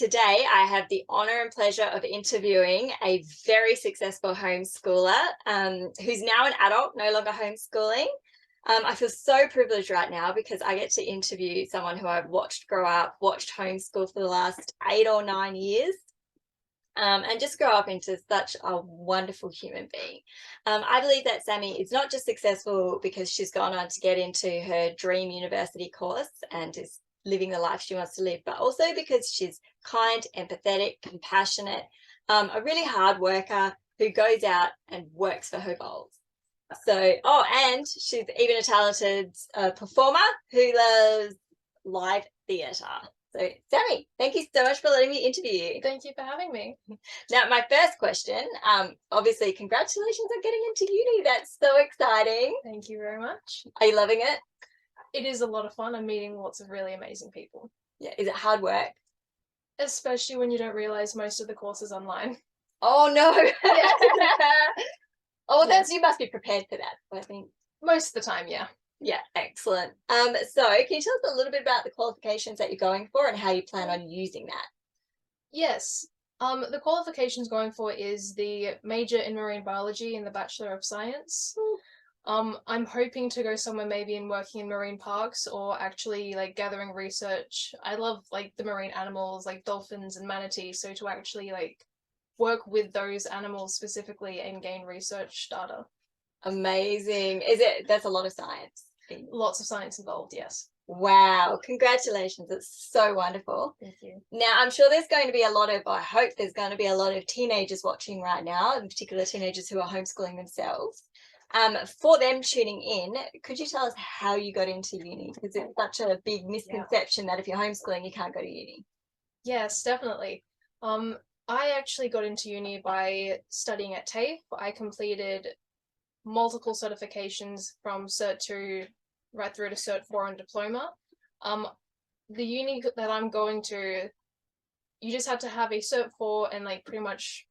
today I have the honor and pleasure of interviewing a very successful homeschooler who's now an adult, no longer homeschooling. I feel so privileged right now because I get to interview someone who I've watched grow up, watched homeschool for the last 8 or 9 years, and just grow up into such a wonderful human being. I believe that Sami is not just successful because she's gone on to get into her dream university course and is living the life she wants to live, but also because she's kind, empathetic, compassionate, a really hard worker who goes out and works for her goals. So, and she's even a talented performer who loves live theatre. So, Sami, thank you so much for letting me interview you. Thank you for having me. Now, my first question, obviously, congratulations on getting into uni. That's so exciting. Thank you very much. Are you loving it? It is a lot of fun. I'm meeting lots of really amazing people. Yeah. Is it hard work? Especially when you don't realise most of the course is online. Oh, no. Oh, well, Yes. you must be prepared for that, I think. Most of the time, yeah. Yeah, excellent. So can you tell us a little bit about the qualifications that you're going for and how you plan on using that? Yes. The qualifications going for is the major in marine biology and the Bachelor of Science. I'm hoping to go somewhere maybe in working in marine parks or actually like gathering research. I love like the marine animals like dolphins and manatees, so to actually like work with those animals specifically and gain research data. Amazing. That's a lot of science. Lots of science involved, yes. Wow, congratulations. It's so wonderful. Thank you. Now, I'm sure there's going to be I hope there's going to be a lot of teenagers watching right now, in particular teenagers who are homeschooling themselves. For them tuning in, could you tell us how you got into uni? Because it's such a big misconception that if you're homeschooling, you can't go to uni. Yes, definitely. I actually got into uni by studying at TAFE. I completed multiple certifications from Cert 2 right through to Cert 4 and diploma. The uni that I'm going to, you just have to have a Cert 4 and like pretty much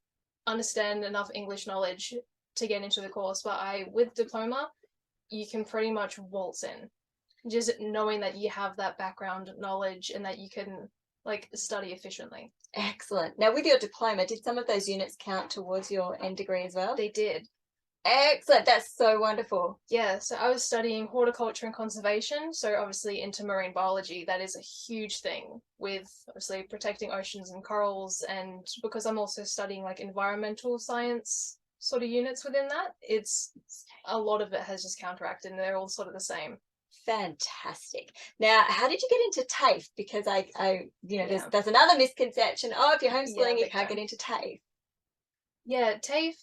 understand enough English knowledge to get into the course. But with diploma, you can pretty much waltz in. Just knowing that you have that background knowledge and that you can like study efficiently. Excellent. Now, with your diploma, did some of those units count towards your end degree as well? They did. Excellent. That's so wonderful. Yeah, so I was studying horticulture and conservation, so obviously into marine biology. That is a huge thing with obviously protecting oceans and corals, and because I'm also studying like environmental science sort of units within that, it's a lot of it has just counteracted and they're all sort of the same. Fantastic. Now, how did you get into TAFE? Because there's another misconception. Oh, if you're homeschooling, you can't get into TAFE. Yeah, TAFE,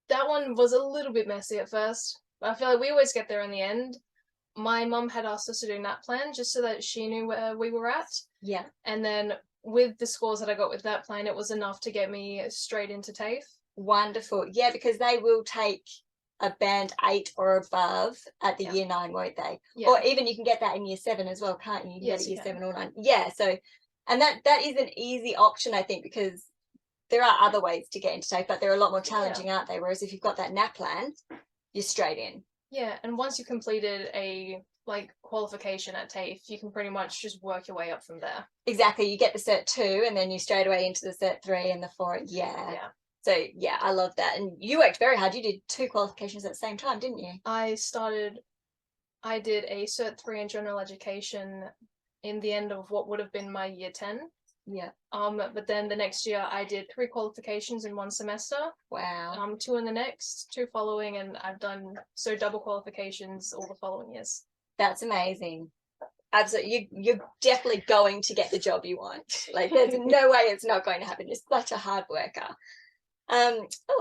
that one was a little bit messy at first, but I feel like we always get there in the end. My mum had asked us to do NAT plan just so that she knew where we were at. Yeah. And then with the scores that I got with that plan, it was enough to get me straight into TAFE. Wonderful. Yeah, because they will take a band 8 or above at the year 9, won't they? Yeah. Or even you can get that in year 7 as well, can't you? You can get it year 7 or 9. Yeah, so and that is an easy option, I think, because there are other ways to get into TAFE, but they're a lot more challenging, aren't they? Whereas if you've got that NAP plan, you're straight in. Yeah, and once you've completed a like qualification at TAFE, you can pretty much just work your way up from there. Exactly. You get the Cert 2 and then you straight away into the Cert 3 and the 4. Yeah. So yeah, I love that. And you worked very hard. You did 2 qualifications at the same time, didn't you? I did a Cert 3 in general education in the end of what would have been my year 10. Yeah. But then the next year I did 3 qualifications in one semester. Wow. 2 in the next, 2 following, and I've done double qualifications all the following years. That's amazing. Absolutely. You're definitely going to get the job you want. Like there's no way it's not going to happen. You're such a hard worker.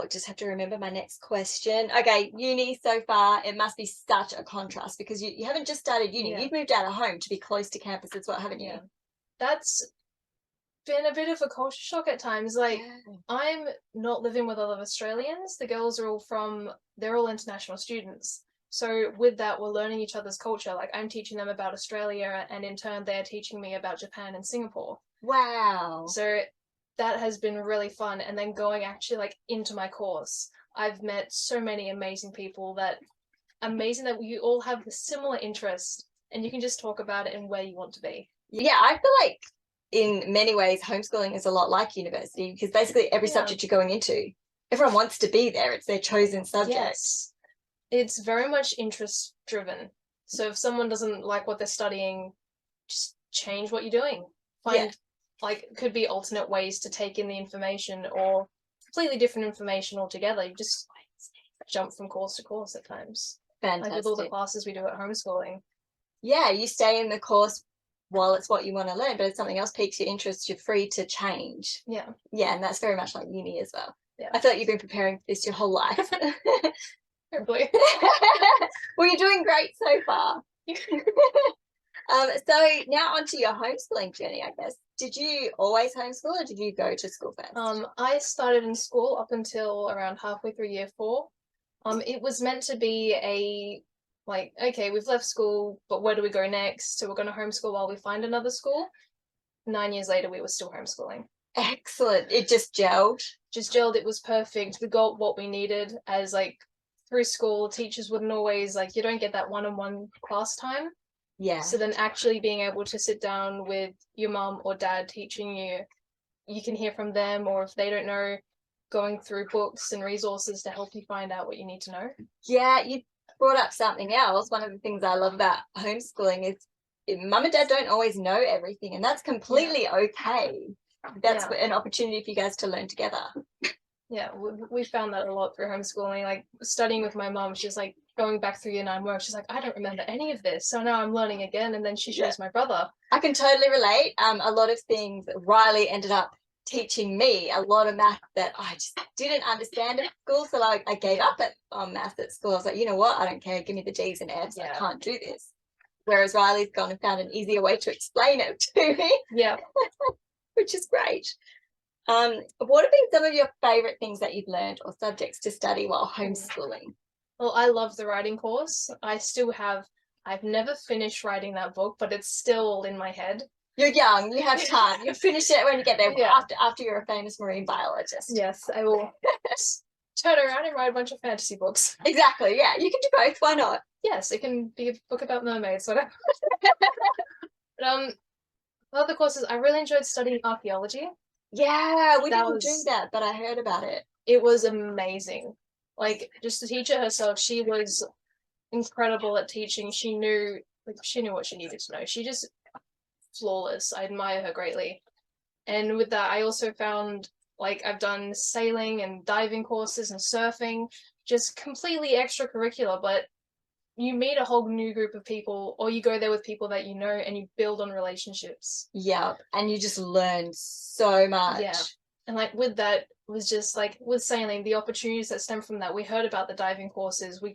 Just have to remember my next question. Okay, uni so far, it must be such a contrast because you haven't just started uni. You've moved out of home to be close to campus as well, haven't you? Yeah. That's been a bit of a culture shock at times. Like I'm not living with other Australians. The girls are they're all international students. So with that, we're learning each other's culture. Like I'm teaching them about Australia and in turn they're teaching me about Japan and Singapore. Wow. So that has been really fun. And then going actually like into my course, I've met so many amazing people that we all have the similar interest and you can just talk about it and where you want to be. Yeah, I feel like in many ways, homeschooling is a lot like university, because basically every subject you're going into, everyone wants to be there. It's their chosen subject. Yes. It's very much interest driven. So if someone doesn't like what they're studying, just change what you're doing. Find like could be alternate ways to take in the information or completely different information altogether. You just jump from course to course at times. Fantastic. Like with all the classes we do at homeschooling. Yeah, you stay in the course while it's what you want to learn, but if something else piques your interest, you're free to change. Yeah. Yeah, and that's very much like uni as well. Yeah. I feel like you've been preparing for this your whole life. Hopefully. Well, you're doing great so far. So now onto your homeschooling journey, I guess. Did you always homeschool or did you go to school first? I started in school up until around halfway through year 4. It was meant to be a like, okay, we've left school, but where do we go next? So we're going to homeschool while we find another school. 9 years later, we were still homeschooling. Excellent. It just gelled. Just gelled. It was perfect. We got what we needed as like through school. Teachers wouldn't always like, you don't get that one-on-one class time. Yeah. So then actually being able to sit down with your mum or dad teaching you, you can hear from them, or if they don't know, going through books and resources to help you find out what you need to know. Yeah, you brought up something else. One of the things I love about homeschooling is mum and dad don't always know everything, and that's completely okay. That's an opportunity for you guys to learn together. Yeah, we found that a lot through homeschooling. Like studying with my mum, she's like going back through year 9 work. She's like, I don't remember any of this, so now I'm learning again. And then she shows my brother. I can totally relate. A lot of things Riley ended up teaching me, a lot of math that I just didn't understand at school. So like I gave up on math at school. I was like, you know what? I don't care. Give me the G's and F's. I can't do this. Whereas Riley's gone and found an easier way to explain it to me. Yeah. Which is great. What have been some of your favorite things that you've learned or subjects to study while homeschooling? Well, I love the writing course. I've never finished writing that book, but it's still in my head. You're young, you have time. You'll finish it when you get there, after you're a famous marine biologist. Yes, I will turn around and write a bunch of fantasy books. Exactly, yeah. You can do both. Why not? Yes, it can be a book about mermaids, whatever. But, other courses, I really enjoyed studying archaeology. Yeah, we didn't do that, but I heard about it. It was amazing. Like, just the teacher herself, she was incredible at teaching. She knew what she needed to know. She just flawless. I admire her greatly. And with that, I also found, like, I've done sailing and diving courses and surfing, just completely extracurricular, but you meet a whole new group of people, or you go there with people that you know and you build on relationships. Yeah, and you just learn so much. Yeah. And like with that was just like with sailing, the opportunities that stem from that. We heard about the diving courses. We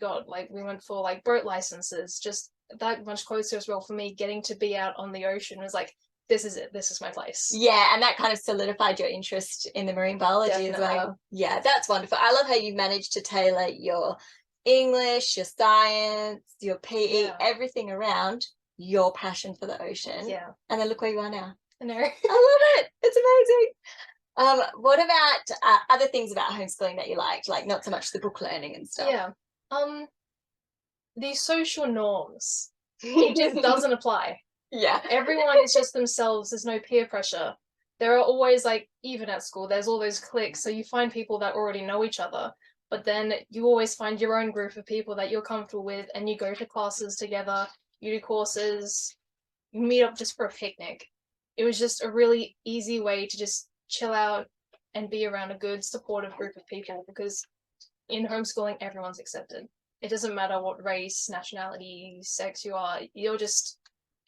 went for like boat licenses, just that much closer as well for me. Getting to be out on the ocean was like, this is it. This is my place. Yeah, and that kind of solidified your interest in the marine biology as well. Yeah, that's wonderful. I love how you managed to tailor your English, your science, your PE, everything around your passion for the ocean. Yeah. And then look where you are now. I know. I love it. It's amazing. What about other things about homeschooling that you liked, like not so much the book learning and stuff? Yeah. The social norms. It just doesn't apply. Yeah. Everyone is just themselves. There's no peer pressure. There are always, like, even at school, there's all those cliques. So you find people that already know each other, but then you always find your own group of people that you're comfortable with, and you go to classes together, you do courses, you meet up just for a picnic. It was just a really easy way to just chill out and be around a good, supportive group of people, because in homeschooling, everyone's accepted. It doesn't matter what race, nationality, sex you are,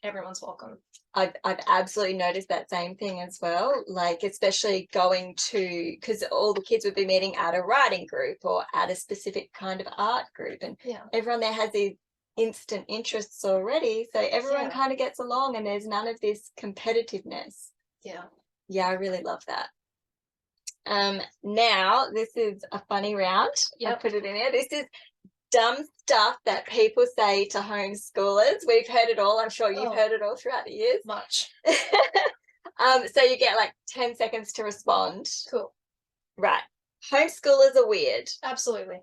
everyone's welcome. I've absolutely noticed that same thing as well, like especially going to, because all the kids would be meeting at a writing group or at a specific kind of art group, and everyone there has these instant interests already, so everyone kind of gets along and there's none of this competitiveness. I really love that. Now this is a funny round. I put it in there. This is dumb stuff that people say to homeschoolers. We've heard it all. I'm sure you've heard it all throughout the years. Much. So you get like 10 seconds to respond. Cool. Right. Homeschoolers are weird. Absolutely.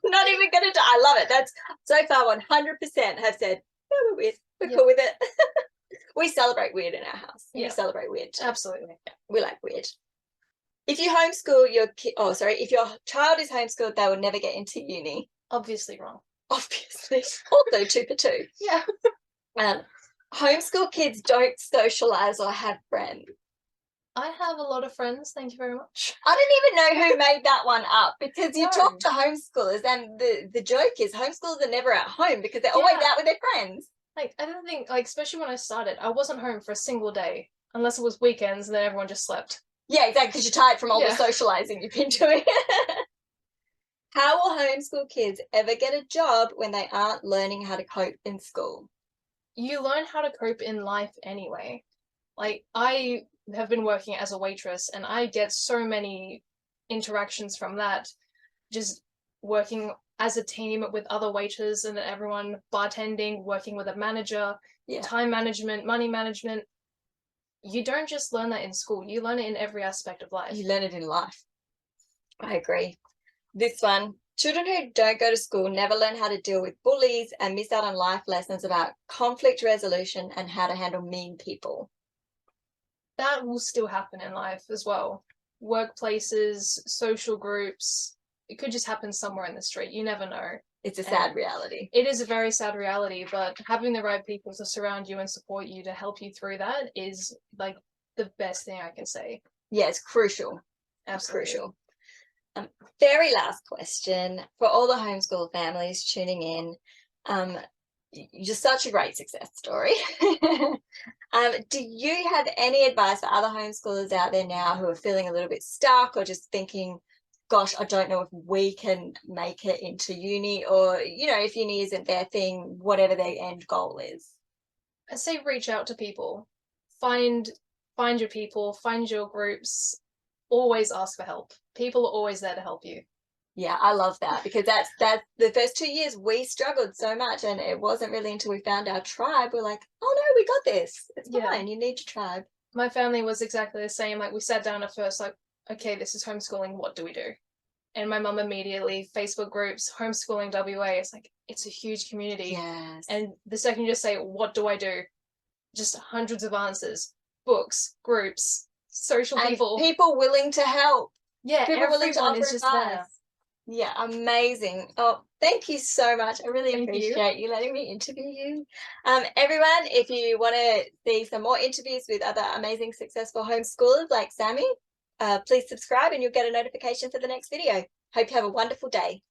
Not even gonna die. I love it. That's so far 100% have said, no, we're weird. We're cool with it. We celebrate weird in our house. Yeah. We celebrate weird. Absolutely. We like weird. If you homeschool your kid, if your child is homeschooled, they will never get into uni. Obviously wrong. Obviously. Also 2 for 2. Yeah. Homeschool kids don't socialize or have friends. I have a lot of friends. Thank you very much. I don't even know who made that one up, because you No. talk to homeschoolers and the joke is homeschoolers are never at home because they're always out with their friends. Like, I don't think, like, especially when I started, I wasn't home for a single day unless it was weekends, and then everyone just slept. Yeah, exactly, because you're tired from all the socializing you've been doing. How will homeschool kids ever get a job when they aren't learning how to cope in school? You learn how to cope in life anyway. Like, I have been working as a waitress, and I get so many interactions from that, just working as a team with other waiters and everyone, bartending, working with a manager, time management, money management. You don't just learn that in school, you learn it in every aspect of life. You learn it in life. I agree. This one, children who don't go to school never learn how to deal with bullies and miss out on life lessons about conflict resolution and how to handle mean people. That will still happen in life as well. Workplaces, social groups, it could just happen somewhere in the street. You never know. It's a sad reality. It is a very sad reality, but having the right people to surround you and support you to help you through that is like the best thing I can say. Yeah, it's crucial. Absolutely. It's crucial. Very last question for all the homeschool families tuning in. You're such a great success story. Do you have any advice for other homeschoolers out there now who are feeling a little bit stuck or just thinking, gosh, I don't know if we can make it into uni, or, you know, if uni isn't their thing, whatever their end goal is? I say reach out to people. Find your people, find your groups. Always ask for help. People are always there to help you. Yeah, I love that, because that's the first 2 years we struggled so much, and it wasn't really until we found our tribe we're like, oh no, we got this. It's fine. You need your tribe. My family was exactly the same. Like, we sat down at first, like, okay, this is homeschooling. What do we do? And my mum immediately, Facebook groups, homeschooling WA. It's like, it's a huge community. Yes. And the second you just say, what do I do? Just hundreds of answers, books, groups, social people. People willing to help. Yeah, people willing to offer is just advice. there. Yeah, amazing. Oh, thank you so much. I really appreciate you letting me interview you. Everyone, if you want to see some more interviews with other amazing, successful homeschoolers like Sami, please subscribe and you'll get a notification for the next video. Hope you have a wonderful day.